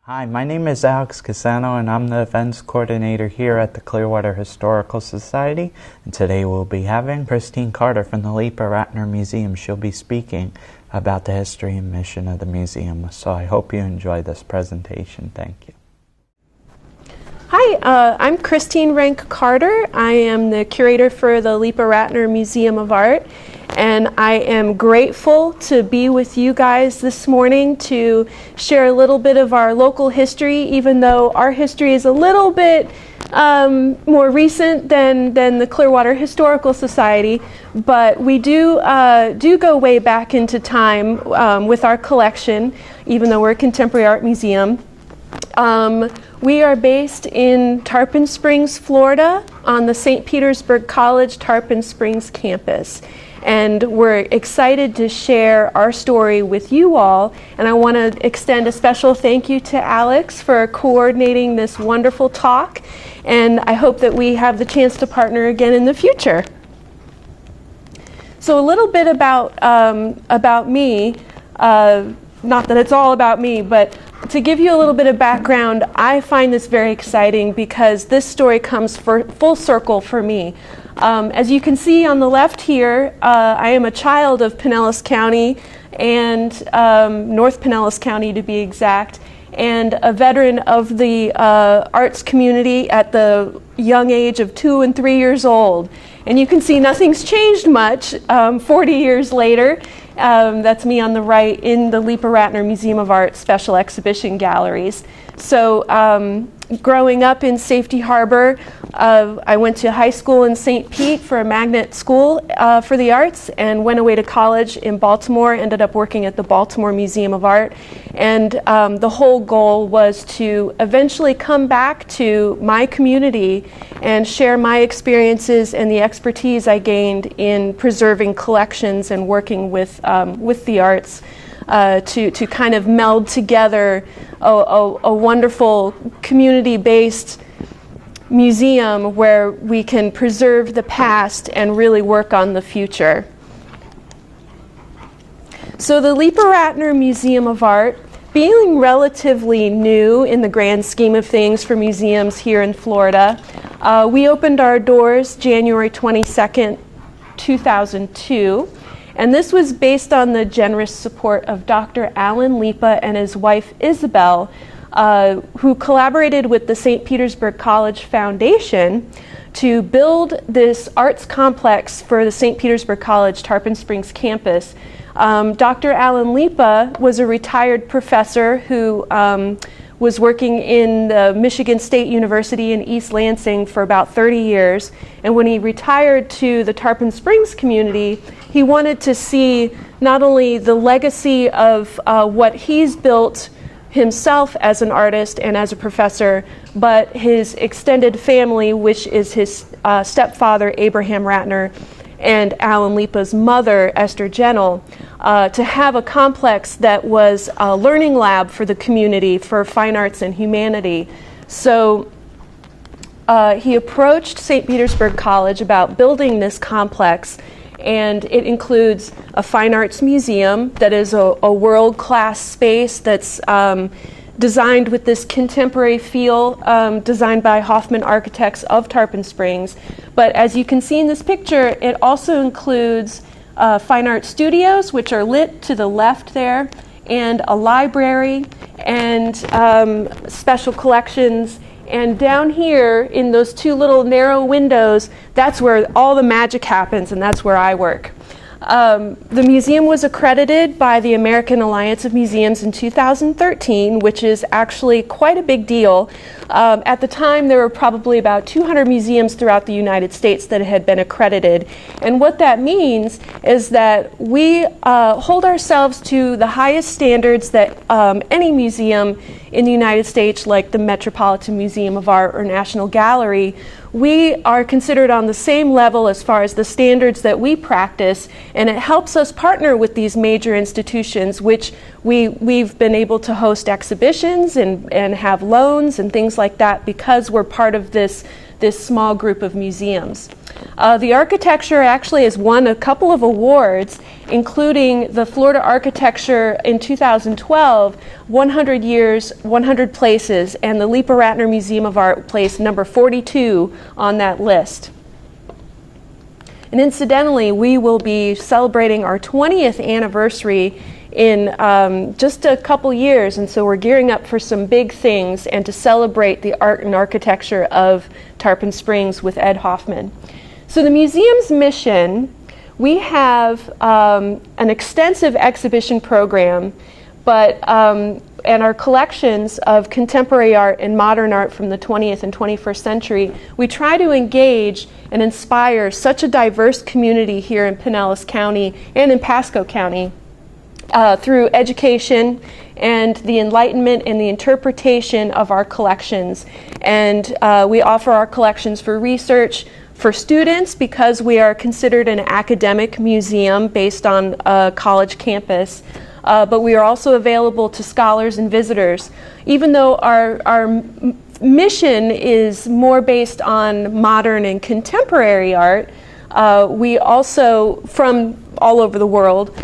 Hi, my name is Alex Casano and I'm the events coordinator here at the Clearwater Historical Society, and today we'll be having Christine Carter from the Leepa-Rattner Museum. She'll be speaking about the history and mission of the museum, so I hope you enjoy this presentation. Thank you. Hi, I'm Christine Rank Carter. I am the curator for the Leepa-Rattner Museum of Art, and I am grateful to be with you guys this morning to share a little bit of our local history, even though our history is a little bit more recent than the Clearwater Historical Society, but we do go way back into time with our collection, even though we're a contemporary art museum. We are based in Tarpon Springs, Florida, on the St. Petersburg College Tarpon Springs campus. And we're excited to share our story with you all. And I want to extend a special thank you to Alex for coordinating this wonderful talk. And I hope that we have the chance to partner again in the future. So a little bit about me, not that it's all about me, but to give you a little bit of background, I find this very exciting because this story comes full circle for me. As you can see on the left here, I am a child of Pinellas County and North Pinellas County to be exact, and a veteran of the arts community at the young age of 2 and 3 years old. And you can see nothing's changed much 40 years later. That's me on the right in the Leepa-Rattner Museum of Art Special Exhibition Galleries. So growing up in Safety Harbor, I went to high school in St. Pete for a magnet school for the arts, and went away to college in Baltimore, ended up working at the Baltimore Museum of Art. And the whole goal was to eventually come back to my community and share my experiences and the expertise I gained in preserving collections and working with the arts to kind of meld together a wonderful community-based museum where we can preserve the past and really work on the future. So the Leepa-Rattner Museum of Art, being relatively new in the grand scheme of things for museums here in Florida, we opened our doors January 22nd, 2002. And this was based on the generous support of Dr. Alan Leepa and his wife Isabel, who collaborated with the St. Petersburg College Foundation to build this arts complex for the St. Petersburg College Tarpon Springs campus. Dr. Alan Leepa was a retired professor who was working in the Michigan State University in East Lansing for about 30 years. And when he retired to the Tarpon Springs community, he wanted to see not only the legacy of what he's built himself as an artist and as a professor, but his extended family, which is his stepfather, Abraham Rattner, and Alan Leepa's mother, Esther Gentle, to have a complex that was a learning lab for the community for fine arts and humanity. So he approached St. Petersburg College about building this complex, and it includes a fine arts museum that is a world-class space that's designed with this contemporary feel, designed by Hoffman Architects of Tarpon Springs. But as you can see in this picture, it also includes fine art studios, which are lit to the left there, and a library, and special collections. And down here in those two little narrow windows, that's where all the magic happens, and that's where I work. The museum was accredited by the American Alliance of Museums in 2013, which is actually quite a big deal. At the time, there were probably about 200 museums throughout the United States that had been accredited. And what that means is that we hold ourselves to the highest standards that any museum in the United States, like the Metropolitan Museum of Art or National Gallery, we are considered on the same level as far as the standards that we practice, and it helps us partner with these major institutions, which we've been able to host exhibitions and have loans and things like that because we're part of this small group of museums. The architecture actually has won a couple of awards, including the Florida Architecture in 2012, 100 Years, 100 Places, and the Leepa-Rattner Museum of Art placed number 42 on that list. And incidentally, we will be celebrating our 20th anniversary in just a couple years, and so we're gearing up for some big things and to celebrate the art and architecture of Tarpon Springs with Ed Hoffman. So the museum's mission, we have an extensive exhibition program, but and our collections of contemporary art and modern art from the 20th and 21st century, we try to engage and inspire such a diverse community here in Pinellas County and in Pasco County through education and the enlightenment and the interpretation of our collections. And we offer our collections for research, for students, because we are considered an academic museum based on a college campus, but we are also available to scholars and visitors. Even though our mission is more based on modern and contemporary art, we also, from all over the world,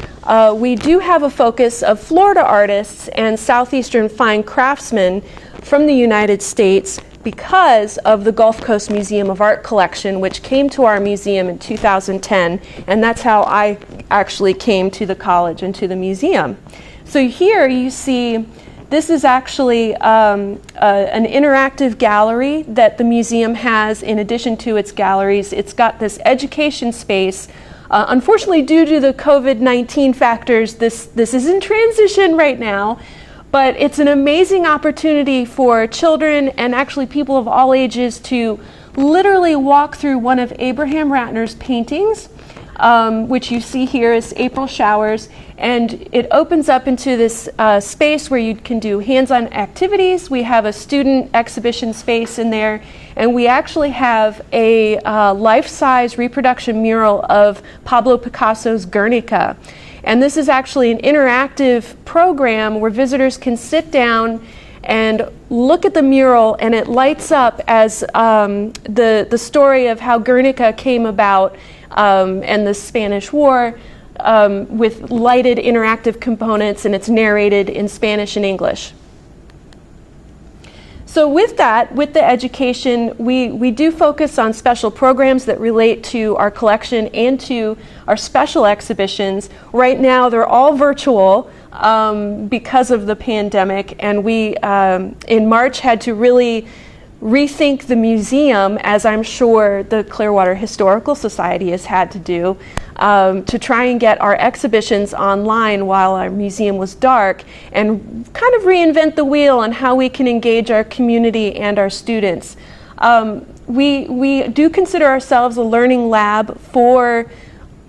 we do have a focus of Florida artists and Southeastern fine craftsmen from the United States because of the Gulf Coast Museum of Art collection, which came to our museum in 2010, and that's how I actually came to the college and to the museum. So here you see, this is actually an interactive gallery that the museum has in addition to its galleries. It's got this education space. Unfortunately, due to the COVID-19 factors, this is in transition right now. But it's an amazing opportunity for children and actually people of all ages to literally walk through one of Abraham Ratner's paintings, which you see here is April Showers, and it opens up into this space where you can do hands-on activities. We have a student exhibition space in there, and we actually have a life-size reproduction mural of Pablo Picasso's Guernica. And this is actually an interactive program where visitors can sit down and look at the mural, and it lights up as the story of how Guernica came about and the Spanish War with lighted interactive components, and it's narrated in Spanish and English. So with that, with the education, we do focus on special programs that relate to our collection and to our special exhibitions. Right now, they're all virtual because of the pandemic, and we, in March, had to really rethink the museum, as I'm sure the Clearwater Historical Society has had to do, to try and get our exhibitions online while our museum was dark, and kind of reinvent the wheel on how we can engage our community and our students. We do consider ourselves a learning lab for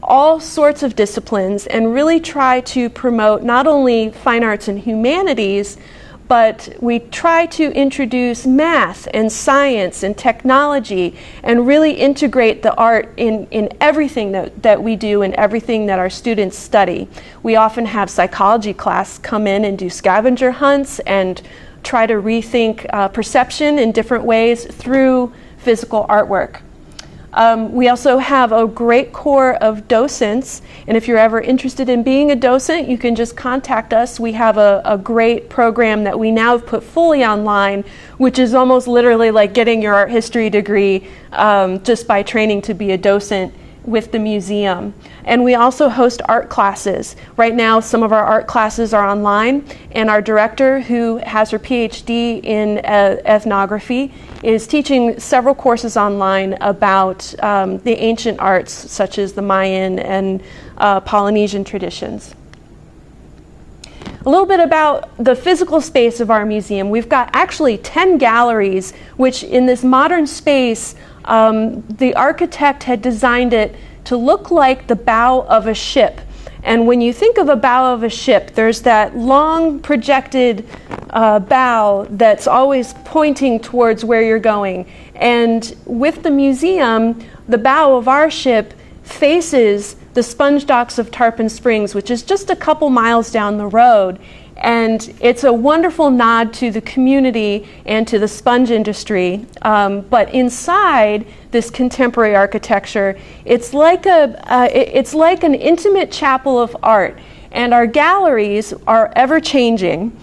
all sorts of disciplines, and really try to promote not only fine arts and humanities, but we try to introduce math and science and technology and really integrate the art in everything that we do and everything that our students study. We often have psychology class come in and do scavenger hunts and try to rethink perception in different ways through physical artwork. We also have a great core of docents, and if you're ever interested in being a docent, you can just contact us. We have a great program that we now have put fully online, which is almost literally like getting your art history degree just by training to be a docent with the museum. And we also host art classes. Right now, some of our art classes are online, and our director, who has her PhD in ethnography, is teaching several courses online about the ancient arts, such as the Mayan and Polynesian traditions. A little bit about the physical space of our museum. We've got actually 10 galleries, which in this modern space, the architect had designed it to look like the bow of a ship. And when you think of a bow of a ship, there's that long projected bow that's always pointing towards where you're going. And with the museum, the bow of our ship faces the sponge docks of Tarpon Springs, which is just a couple miles down the road. And it's a wonderful nod to the community and to the sponge industry. But inside this contemporary architecture, it's like an intimate chapel of art. And our galleries are ever changing.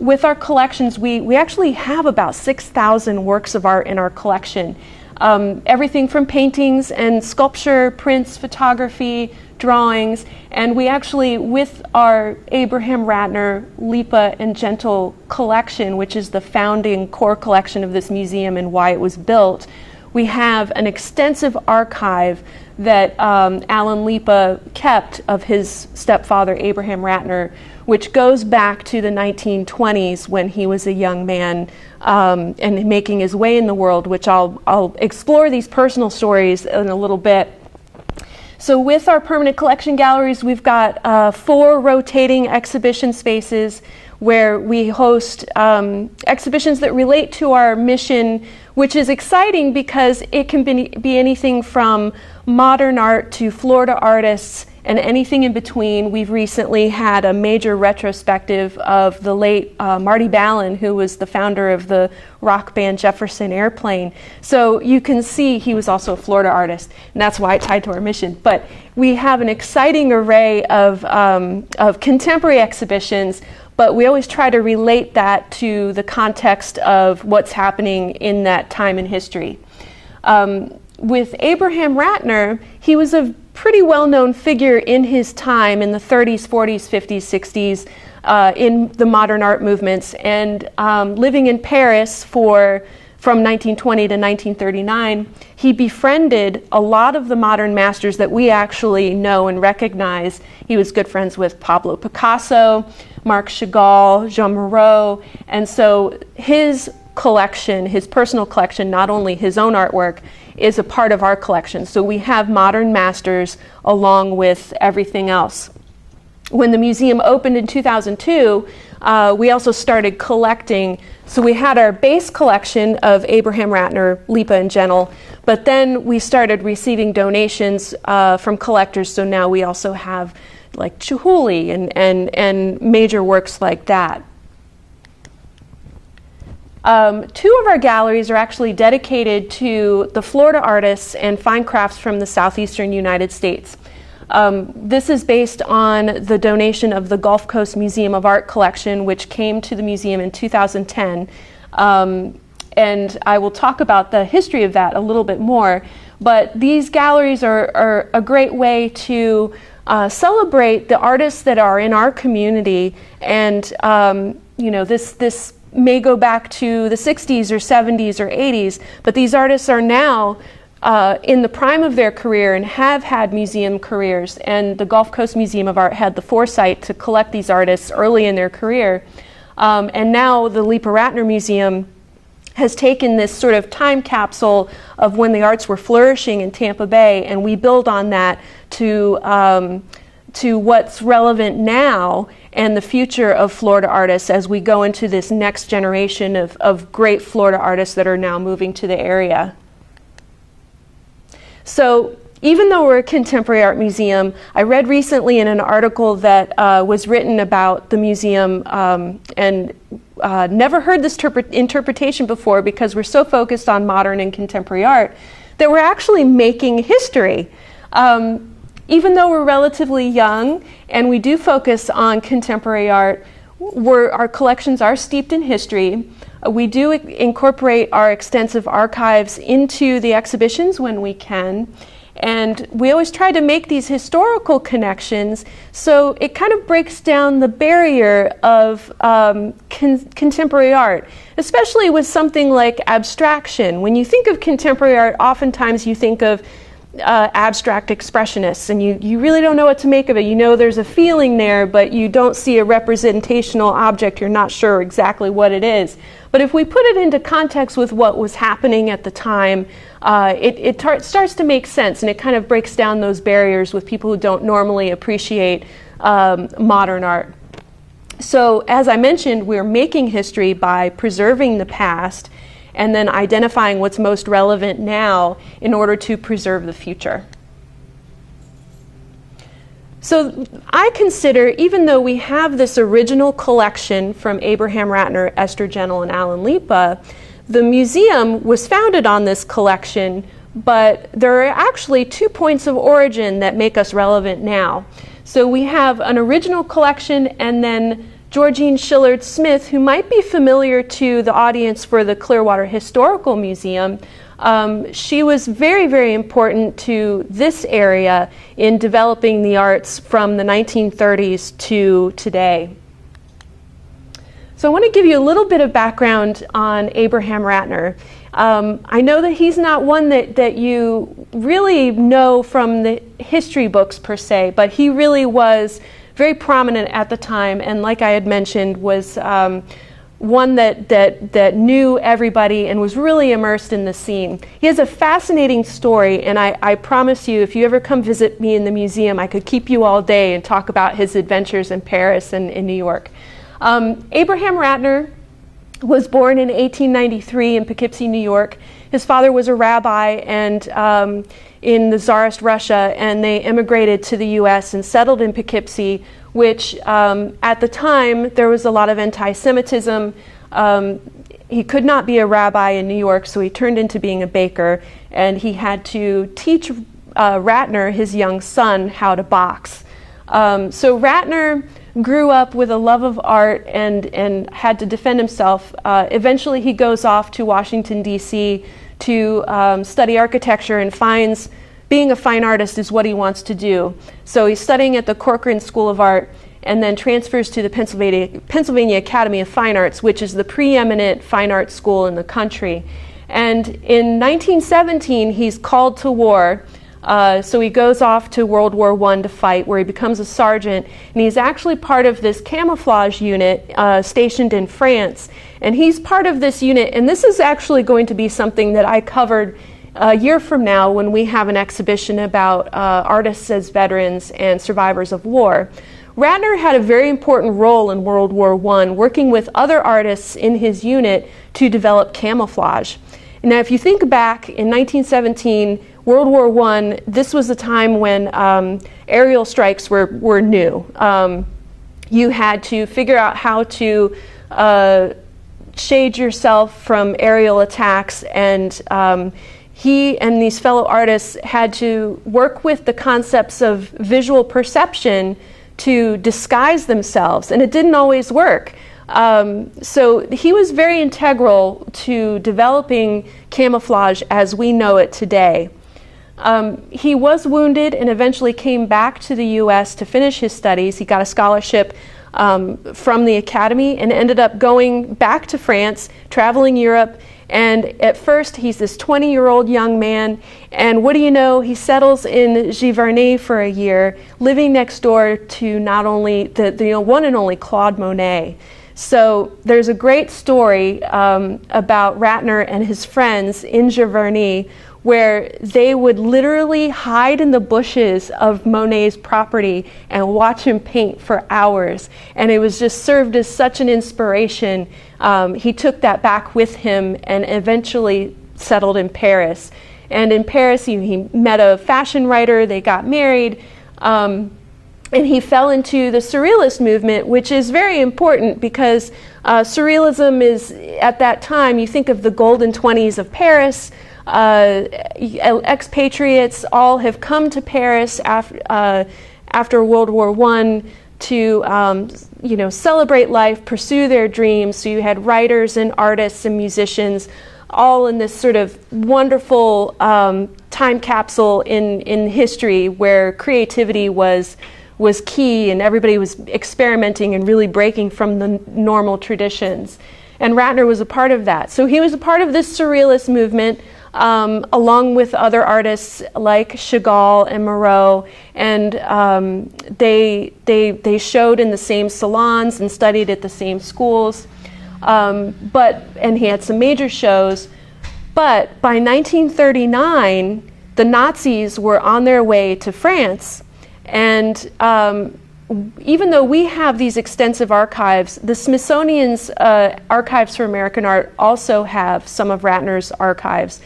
With our collections, we actually have about 6,000 works of art in our collection. Everything from paintings and sculpture, prints, photography, drawings, and we actually, with our Abraham Rattner, Leepa, and Gentle collection, which is the founding core collection of this museum and why it was built, we have an extensive archive that Alan Leepa kept of his stepfather, Abraham Rattner, which goes back to the 1920s when he was a young man and making his way in the world, which I'll explore these personal stories in a little bit. So with our permanent collection galleries, we've got 4 rotating exhibition spaces where we host exhibitions that relate to our mission, which is exciting because it can be anything from modern art to Florida artists and anything in between. We've recently had a major retrospective of the late Marty Ballin, who was the founder of the rock band Jefferson Airplane. So you can see he was also a Florida artist, and that's why it tied to our mission. But we have an exciting array of contemporary exhibitions, but we always try to relate that to the context of what's happening in that time in history. With Abraham Rattner, he was a pretty well-known figure in his time in the 30s, 40s, 50s, 60s in the modern art movements, and living in Paris from 1920 to 1939, he befriended a lot of the modern masters that we actually know and recognize. He was good friends with Pablo Picasso, Marc Chagall, Jean Moreau, and so his collection, his personal collection, not only his own artwork, is a part of our collection. So we have modern masters along with everything else. When the museum opened in 2002, we also started collecting. So we had our base collection of Abraham Rattner, Leepa, and Gentle, but then we started receiving donations from collectors. So now we also have like Chihuly and major works like that. 2 of our galleries are actually dedicated to the Florida artists and fine crafts from the southeastern United States. This is based on the donation of the Gulf Coast Museum of Art collection, which came to the museum in 2010. And I will talk about the history of that a little bit more. But these galleries are a great way to celebrate the artists that are in our community. And this may go back to the 60s or 70s or 80s, but these artists are now in the prime of their career and have had museum careers, and the Gulf Coast Museum of Art had the foresight to collect these artists early in their career. And now the Leepa-Rattner Museum has taken this sort of time capsule of when the arts were flourishing in Tampa Bay, and we build on that to what's relevant now and the future of Florida artists as we go into this next generation of great Florida artists that are now moving to the area. So even though we're a contemporary art museum, I read recently in an article that was written about the museum and never heard this interpretation before because we're so focused on modern and contemporary art, that we're actually making history. Even though we're relatively young and we do focus on contemporary art, our collections are steeped in history. We do incorporate our extensive archives into the exhibitions when we can. And we always try to make these historical connections, so it kind of breaks down the barrier of contemporary art, especially with something like abstraction. When you think of contemporary art, oftentimes you think of abstract expressionists, and you really don't know what to make of it. You know there's a feeling there, but you don't see a representational object. You're not sure exactly what it is. But if we put it into context with what was happening at the time, it starts to make sense, and it kind of breaks down those barriers with people who don't normally appreciate modern art. So as I mentioned, we're making history by preserving the past and then identifying what's most relevant now in order to preserve the future. So I consider, even though we have this original collection from Abraham Rattner, Esther Gentle, and Alan Leepa, the museum was founded on this collection, but there are actually 2 points of origin that make us relevant now. So we have an original collection, and then Georgine Shillard Smith, who might be familiar to the audience for the Clearwater Historical Museum. She was very, very important to this area in developing the arts from the 1930s to today. So I want to give you a little bit of background on Abraham Rattner. I know that he's not one that you really know from the history books per se, but he really was very prominent at the time, and like I had mentioned, was one that knew everybody and was really immersed in the scene. He has a fascinating story, and I promise you, if you ever come visit me in the museum, I could keep you all day and talk about his adventures in Paris and in New York. Abraham Rattner was born in 1893 in Poughkeepsie, New York. His father was a rabbi and in the Tsarist Russia, and they immigrated to the U.S. and settled in Poughkeepsie, which at the time there was a lot of anti-Semitism. He could not be a rabbi in New York, so he turned into being a baker, and he had to teach Rattner, his young son, how to box. So Rattner grew up with a love of art and had to defend himself. Eventually he goes off to Washington, D.C. to study architecture and finds being a fine artist is what he wants to do. So he's studying at the Corcoran School of Art and then transfers to the Pennsylvania Academy of Fine Arts, which is the preeminent fine arts school in the country. And in 1917, he's called to war. So he goes off to World War I to fight, where he becomes a sergeant, and he's actually part of this camouflage unit stationed in France. And he's part of this unit, and this is actually going to be something that I covered a year from now when we have an exhibition about artists as veterans and survivors of war. Rattner had a very important role in World War I, working with other artists in his unit to develop camouflage. Now, if you think back in 1917, World War I, this was a time when aerial strikes were new. You had to figure out how to shade yourself from aerial attacks, and he and these fellow artists had to work with the concepts of visual perception to disguise themselves, and it didn't always work. So he was very integral to developing camouflage as we know it today. He was wounded and eventually came back to the U.S. to finish his studies. He got a scholarship from the Academy and ended up going back to France, traveling Europe. And at first, he's this 20-year-old young man, and what do you know? He settles in Giverny for a year, living next door to not only the one and only Claude Monet. So there's a great story about Rattner and his friends in Giverny, where they would literally hide in the bushes of Monet's property and watch him paint for hours. And it was just served as such an inspiration. He took that back with him and eventually settled in Paris. And in Paris, he met a fashion writer, they got married, and he fell into the Surrealist movement, which is very important because Surrealism is, at that time, you think of the golden 20s of Paris. Expatriates all have come to Paris after World War I to celebrate life, pursue their dreams. So you had writers and artists and musicians all in this sort of wonderful time capsule in history where creativity was key and everybody was experimenting and really breaking from the normal traditions. And Rattner was a part of that. So he was a part of this Surrealist movement, along with other artists like Chagall and Moreau, and they showed in the same salons and studied at the same schools. And he had some major shows. But by 1939, the Nazis were on their way to France, and even though we have these extensive archives, the Smithsonian's Archives for American Art also have some of Rattner's archives.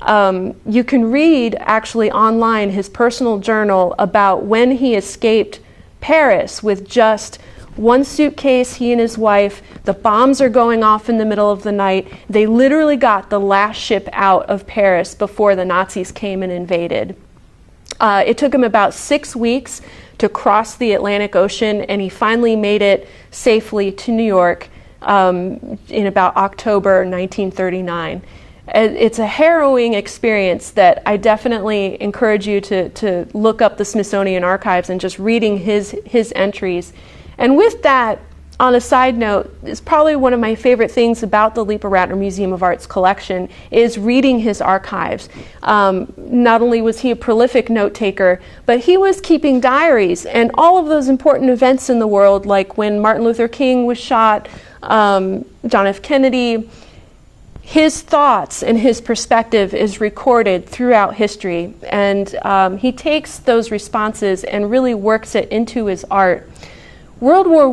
You can read actually online his personal journal about when he escaped Paris with just one suitcase, he and his wife. The bombs are going off in the middle of the night. They literally got the last ship out of Paris before the Nazis came and invaded. It took him about 6 weeks to cross the Atlantic Ocean, and he finally made it safely to New York in about October 1939. It's a harrowing experience that I definitely encourage you to look up the Smithsonian Archives and just reading his entries. And with that, on a side note, it's probably one of my favorite things about the Leepa-Rattner Museum of Art's collection is reading his archives. Not only was he a prolific note-taker, but he was keeping diaries, and all of those important events in the world, like when Martin Luther King was shot, John F. Kennedy, his thoughts and his perspective is recorded throughout history, and he takes those responses and really works it into his art. World War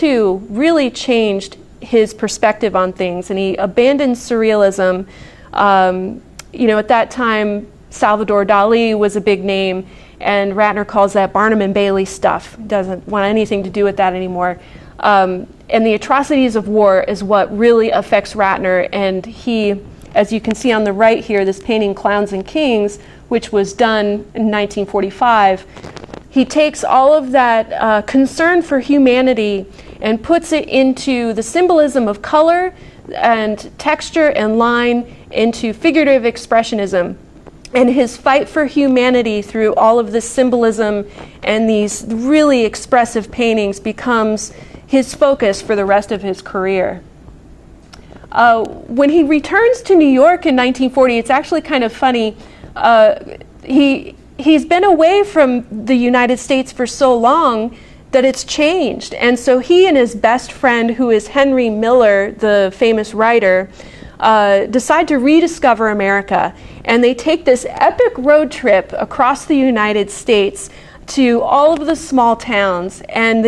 II really changed his perspective on things, and he abandoned surrealism. At that time, Salvador Dali was a big name, and Rattner calls that Barnum and Bailey stuff. Doesn't want anything to do with that anymore. And the atrocities of war is what really affects Rattner, and he, as you can see on the right here, this painting Clowns and Kings, which was done in 1945, he takes all of that concern for humanity and puts it into the symbolism of color and texture and line into figurative expressionism. And his fight for humanity through all of this symbolism and these really expressive paintings becomes his focus for the rest of his career. When he returns to New York in 1940, it's actually kind of funny. He's been away from the United States for so long that it's changed. And so he and his best friend, who is Henry Miller, the famous writer, decide to rediscover America. And they take this epic road trip across the United States to all of the small towns. And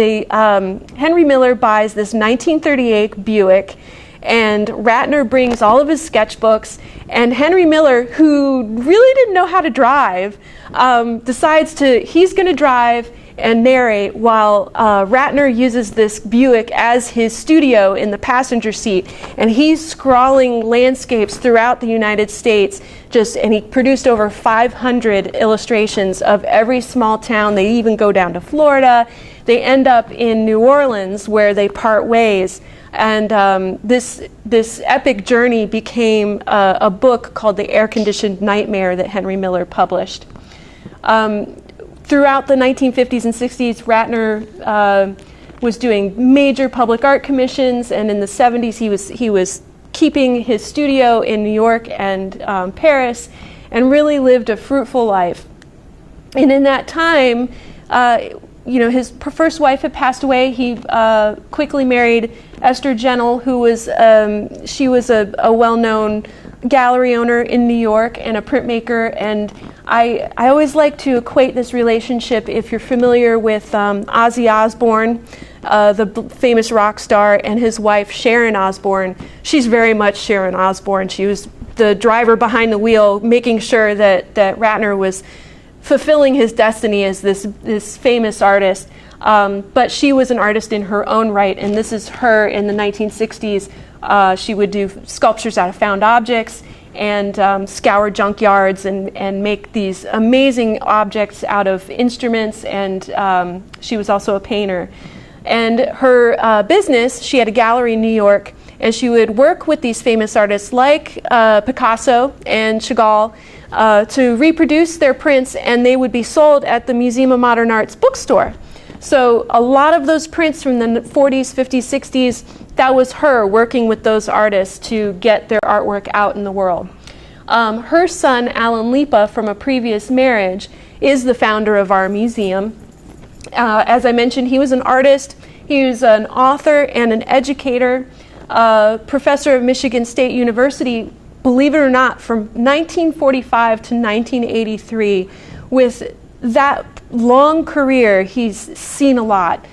Henry Miller buys this 1938 Buick, and Rattner brings all of his sketchbooks, and Henry Miller, who really didn't know how to drive, decides he's going to drive and narrate while Rattner uses this Buick as his studio in the passenger seat, and he's scrawling landscapes throughout the United States, and he produced over 500 illustrations of every small town. They even go down to Florida. They end up in New Orleans, where they part ways. And this epic journey became a book called The Air-Conditioned Nightmare that Henry Miller published. Throughout the 1950s and 60s, Rattner was doing major public art commissions, and in the 70s he was keeping his studio in New York and Paris, and really lived a fruitful life. And in that time, his first wife had passed away. He quickly married Esther Gentle, who was she was a well-known gallery owner in New York and a printmaker. And I always like to equate this relationship, if you're familiar with Ozzy Osbourne, the famous rock star, and his wife Sharon Osbourne. She's very much Sharon Osbourne. She was the driver behind the wheel, making sure that Rattner was fulfilling his destiny as this famous artist. But she was an artist in her own right, and this is her in the 1960s. She would do sculptures out of found objects and scour junkyards and make these amazing objects out of instruments, and she was also a painter. And her business, she had a gallery in New York, and she would work with these famous artists like Picasso and Chagall to reproduce their prints, and they would be sold at the Museum of Modern Art's bookstore. So a lot of those prints from the 40s, 50s, 60s, that was her working with those artists to get their artwork out in the world. Her son, Alan Leepa, from a previous marriage, is the founder of our museum. As I mentioned, he was an artist, he was an author and an educator, professor of Michigan State University, believe it or not, from 1945 to 1983. With that long career, he's seen a lot.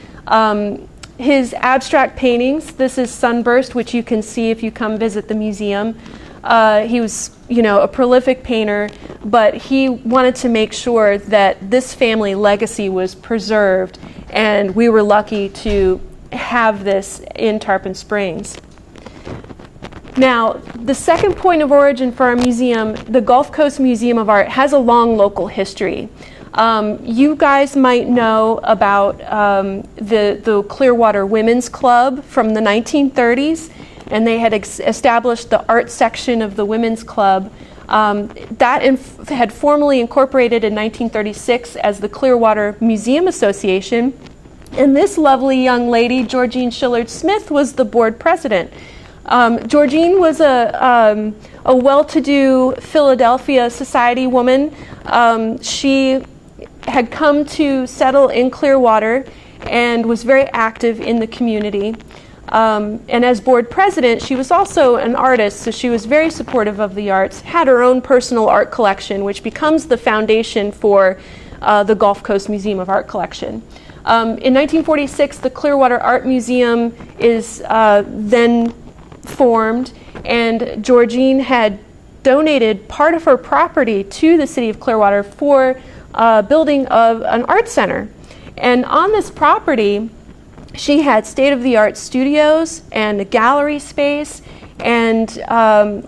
His abstract paintings, this is Sunburst, which you can see if you come visit the museum. He was, a prolific painter, but he wanted to make sure that this family legacy was preserved, and we were lucky to have this in Tarpon Springs. Now, the second point of origin for our museum, the Gulf Coast Museum of Art, has a long local history. You guys might know about the Clearwater Women's Club from the 1930s, and they had established the art section of the Women's Club. That had formally incorporated in 1936 as the Clearwater Museum Association, and this lovely young lady, Georgine Shillard Smith, was the board president. Georgine was a well-to-do Philadelphia society woman. She had come to settle in Clearwater and was very active in the community. And as board president, she was also an artist, so she was very supportive of the arts, had her own personal art collection, which becomes the foundation for the Gulf Coast Museum of Art collection. In 1946, the Clearwater Art Museum is then formed, and Georgine had donated part of her property to the city of Clearwater for building of an art center. And on this property, she had state-of-the-art studios and a gallery space, and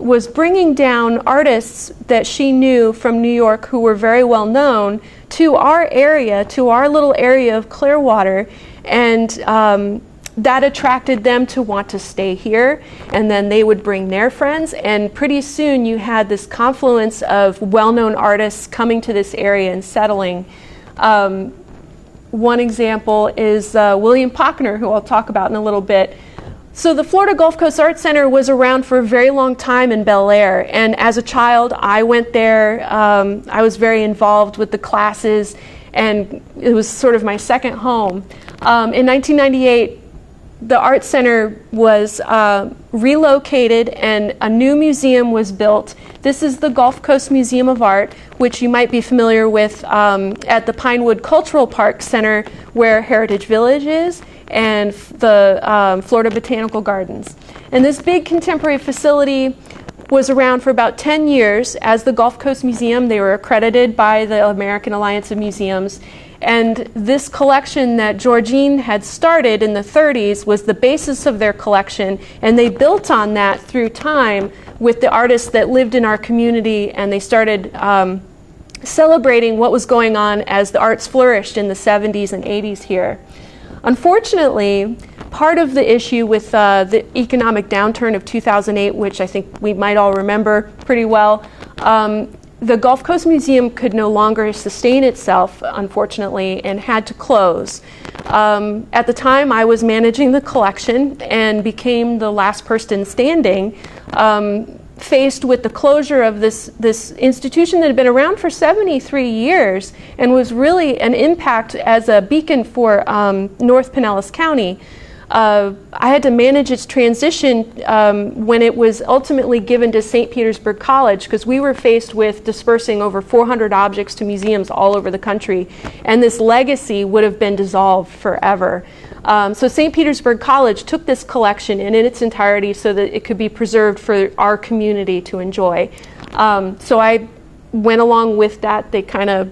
was bringing down artists that she knew from New York who were very well known to our area, to our little area of Clearwater, and that attracted them to want to stay here, and then they would bring their friends, and pretty soon you had this confluence of well-known artists coming to this area and settling. One example is William Pockner, who I'll talk about in a little bit. So the Florida Gulf Coast Art Center was around for a very long time in Bel Air, and as a child I went there. I was very involved with the classes, and it was sort of my second home. In 1998, the art center was relocated and a new museum was built. This is the Gulf Coast Museum of Art, which you might be familiar with at the Pinewood Cultural Park Center, where Heritage Village is, and the Florida Botanical Gardens. And this big contemporary facility was around for about 10 years as the Gulf Coast Museum. They were accredited by the American Alliance of Museums. And this collection that Georgine had started in the 30s was the basis of their collection, and they built on that through time with the artists that lived in our community, and they started celebrating what was going on as the arts flourished in the 70s and 80s here. Unfortunately, part of the issue with the economic downturn of 2008, which I think we might all remember pretty well, the Gulf Coast Museum could no longer sustain itself, unfortunately, and had to close. At the time, I was managing the collection and became the last person standing, faced with the closure of this institution that had been around for 73 years and was really an impact as a beacon for North Pinellas County. I had to manage its transition when it was ultimately given to St. Petersburg College, because we were faced with dispersing over 400 objects to museums all over the country, and this legacy would have been dissolved forever. So St. Petersburg College took this collection in its entirety so that it could be preserved for our community to enjoy. So I went along with that. They kind of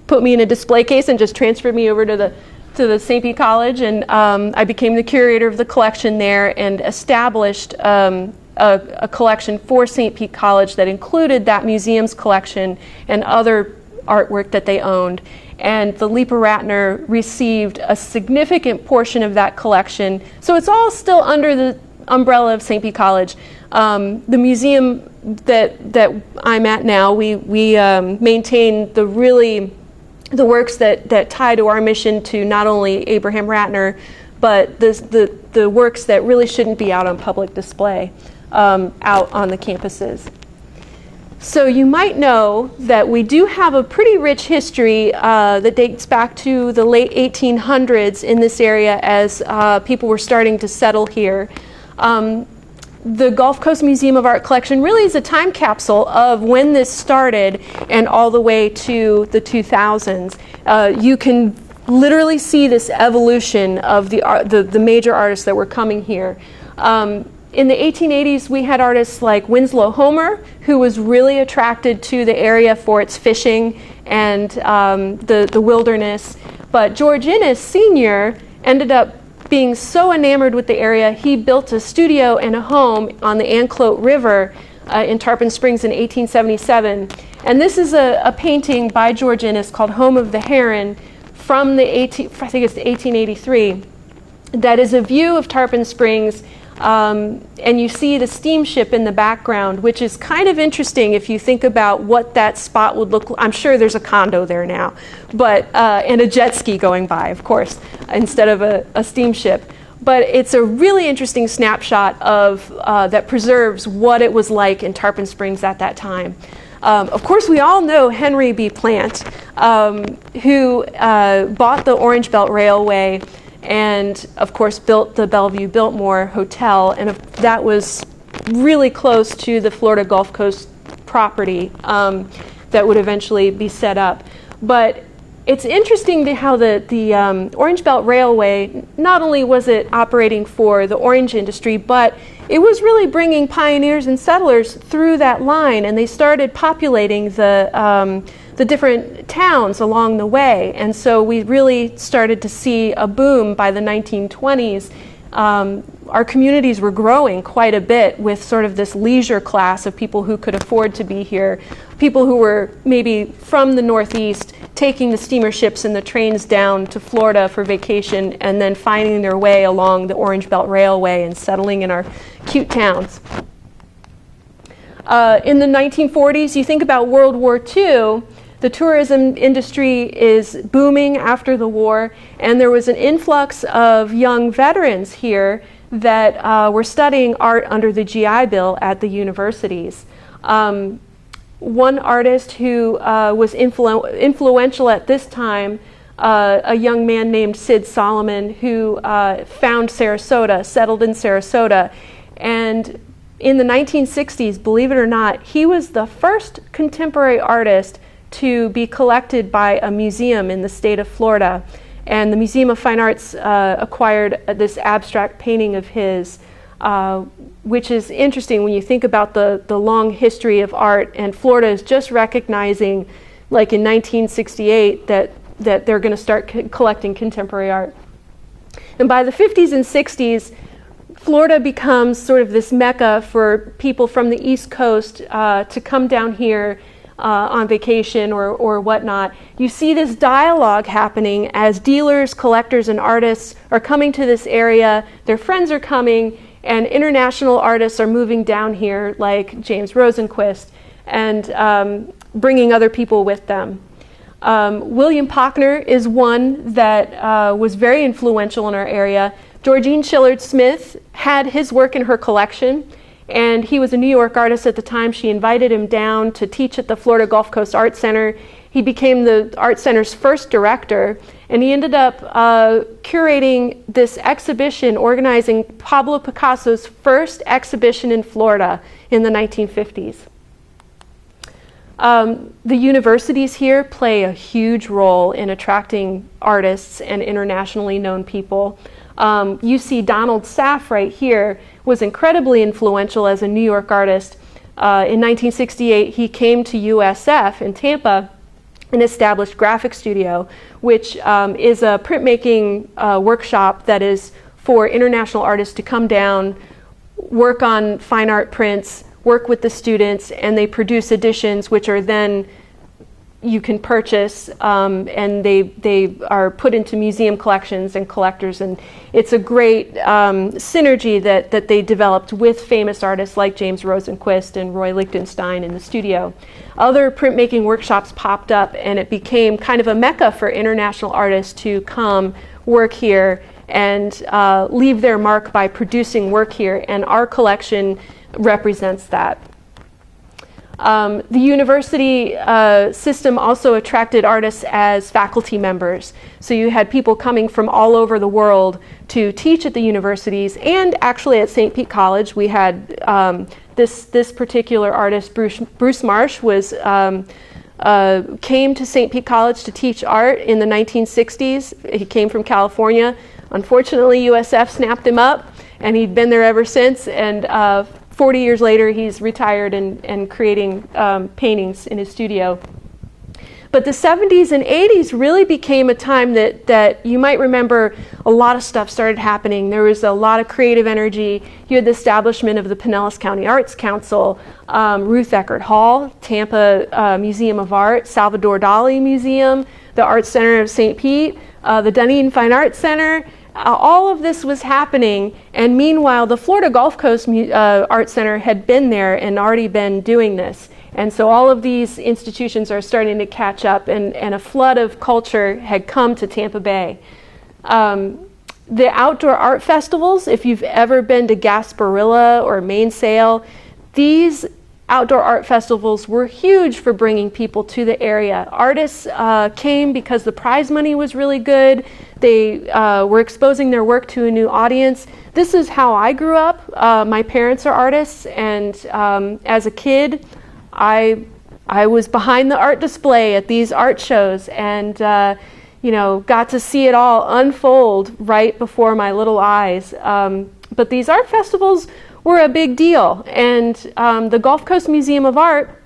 put me in a display case and just transferred me over to the St. Pete College, and I became the curator of the collection there and established a collection for St. Pete College that included that museum's collection and other artwork that they owned. And the Leepa-Rattner received a significant portion of that collection. So it's all still under the umbrella of St. Pete College. The museum that I'm at now, we maintain the works that tie to our mission to not only Abraham Rattner, but the works that really shouldn't be out on public display out on the campuses. So you might know that we do have a pretty rich history that dates back to the late 1800s in this area as people were starting to settle here. The Gulf Coast Museum of Art collection really is a time capsule of when this started and all the way to the 2000s. You can literally see this evolution of the major artists that were coming here. In the 1880s, we had artists like Winslow Homer, who was really attracted to the area for its fishing and the wilderness. But George Inness Sr. ended up being so enamored with the area, he built a studio and a home on the Anclote River in Tarpon Springs in 1877. And this is a painting by George Inness called Home of the Heron from the 1883. That is a view of Tarpon Springs, and you see the steamship in the background, which is kind of interesting if you think about what that spot would look like. I'm sure there's a condo there now, but and a jet ski going by, of course, instead of a steamship. But it's a really interesting snapshot of that preserves what it was like in Tarpon Springs at that time. Of course, we all know Henry B. Plant, who bought the Orange Belt Railway and, of course, built the Bellevue Biltmore Hotel, and that was really close to the Florida Gulf Coast property that would eventually be set up. But it's interesting to how the Orange Belt Railway, not only was it operating for the orange industry, but it was really bringing pioneers and settlers through that line, and they started populating the different towns along the way. And so we really started to see a boom by the 1920s. Our communities were growing quite a bit with sort of this leisure class of people who could afford to be here, people who were maybe from the Northeast, taking the steamer ships and the trains down to Florida for vacation, and then finding their way along the Orange Belt Railway and settling in our cute towns. In the 1940s, you think about World War II, the tourism industry is booming after the war, and there was an influx of young veterans here that were studying art under the GI Bill at the universities. One artist who was influential at this time, a young man named Sid Solomon, who found Sarasota, settled in Sarasota, and in the 1960s, believe it or not, he was the first contemporary artist to be collected by a museum in the state of Florida. And the Museum of Fine Arts acquired this abstract painting of his, which is interesting when you think about the long history of art. And Florida is just recognizing, like in 1968, that they're going to start collecting contemporary art. And by the 50s and 60s, Florida becomes sort of this mecca for people from the East Coast to come down here on vacation or whatnot. You see this dialogue happening as dealers, collectors, and artists are coming to this area. Their friends are coming, and international artists are moving down here, like James Rosenquist, and bringing other people with them. William Pockner is one that was very influential in our area. Georgine Shillard Smith had his work in her collection, and he was a New York artist at the time. She invited him down to teach at the Florida Gulf Coast Art Center. He became the Art Center's first director, and he ended up curating this exhibition, organizing Pablo Picasso's first exhibition in Florida in the 1950s. The universities here play a huge role in attracting artists and internationally known people. You see Donald Saff right here was incredibly influential as a New York artist. In 1968, he came to USF in Tampa and established Graphic Studio, which is a printmaking workshop that is for international artists to come down, work on fine art prints, work with the students, and they produce editions which are then you can purchase, and they are put into museum collections and collectors, and it's a great synergy that they developed with famous artists like James Rosenquist and Roy Lichtenstein in the studio. Other printmaking workshops popped up, and it became kind of a mecca for international artists to come work here and leave their mark by producing work here, and our collection represents that. The university system also attracted artists as faculty members. So you had people coming from all over the world to teach at the universities, and actually at St. Pete College we had this particular artist, Bruce Marsh, came to St. Pete College to teach art in the 1960s. He came from California. Unfortunately, USF snapped him up, and he'd been there ever since. And 40 years later, he's retired and creating paintings in his studio. But the 70s and 80s really became a time that you might remember a lot of stuff started happening. There was a lot of creative energy. You had the establishment of the Pinellas County Arts Council, Ruth Eckerd Hall, Tampa Museum of Art, Salvador Dali Museum, the Art Center of St. Pete, the Dunedin Fine Arts Center. All of this was happening, and meanwhile the Florida Gulf Coast Art Center had been there and already been doing this. And so all of these institutions are starting to catch up, and a flood of culture had come to Tampa Bay. The outdoor art festivals, if you've ever been to Gasparilla or Mainsail, these outdoor art festivals were huge for bringing people to the area. Artists came because the prize money was really good. They were exposing their work to a new audience. This is how I grew up. My parents are artists, and as a kid, I was behind the art display at these art shows, and got to see it all unfold right before my little eyes. But these art festivals were a big deal, and the Gulf Coast Museum of Art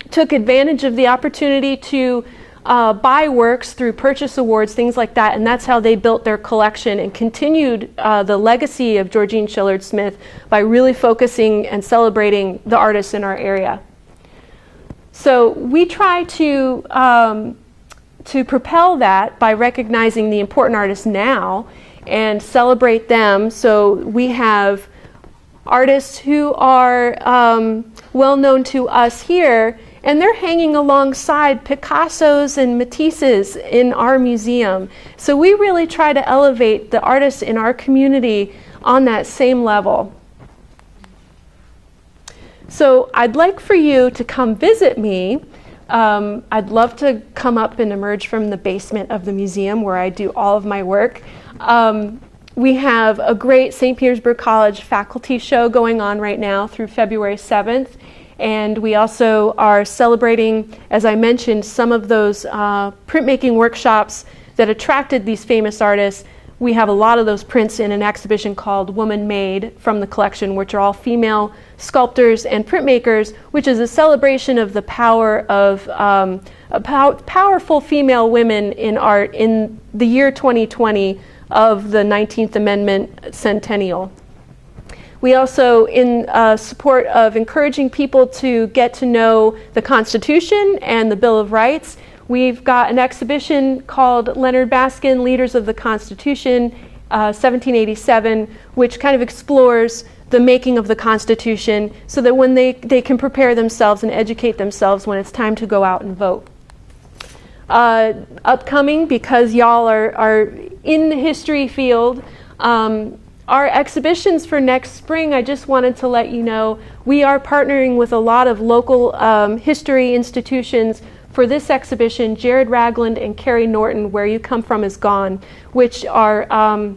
took advantage of the opportunity to buy works through purchase awards, things like that, and that's how they built their collection and continued the legacy of Georgine Shillard Smith by really focusing and celebrating the artists in our area. So we try to propel that by recognizing the important artists now and celebrate them. So we have artists who are well known to us here, and they're hanging alongside Picassos and Matisses in our museum. So we really try to elevate the artists in our community on that same level. So I'd like for you to come visit me. I'd love to come up and emerge from the basement of the museum where I do all of my work. We have a great St. Petersburg College faculty show going on right now through February 7th. And we also are celebrating, as I mentioned, some of those printmaking workshops that attracted these famous artists. We have a lot of those prints in an exhibition called Woman Made from the collection, which are all female sculptors and printmakers, which is a celebration of the power of powerful female women in art in the year 2020 of the 19th Amendment centennial. We also, in support of encouraging people to get to know the Constitution and the Bill of Rights, we've got an exhibition called Leonard Baskin, Leaders of the Constitution, 1787, which kind of explores the making of the Constitution so that when they can prepare themselves and educate themselves when it's time to go out and vote. Upcoming, because y'all are in the history field, our exhibitions for next spring, I just wanted to let you know, we are partnering with a lot of local history institutions for this exhibition, Jared Ragland and Carrie Norton, Where You Come From Is Gone, which are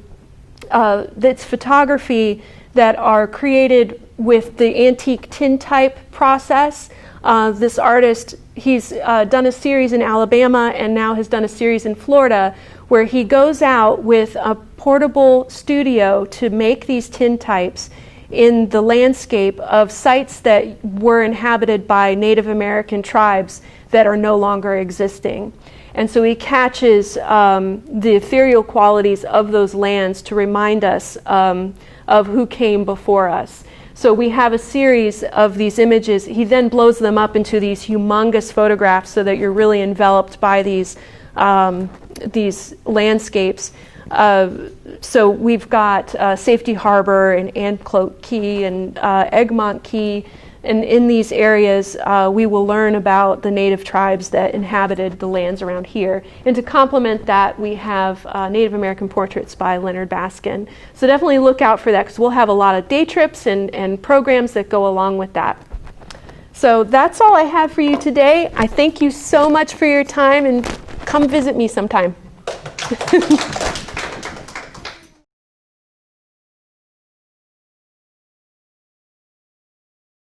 that's photography that are created with the antique tintype process. This artist, he's done a series in Alabama and now has done a series in Florida where he goes out with a portable studio to make these tintypes in the landscape of sites that were inhabited by Native American tribes that are no longer existing. And so he catches the ethereal qualities of those lands to remind us of who came before us. So we have a series of these images. He then blows them up into these humongous photographs so that you're really enveloped by these landscapes. So we've got Safety Harbor and Anclote Key and Egmont Key. And in these areas, we will learn about the native tribes that inhabited the lands around here. And to complement that, we have Native American portraits by Leonard Baskin. So definitely look out for that, because we'll have a lot of day trips and programs that go along with that. So that's all I have for you today. I thank you so much for your time, and come visit me sometime.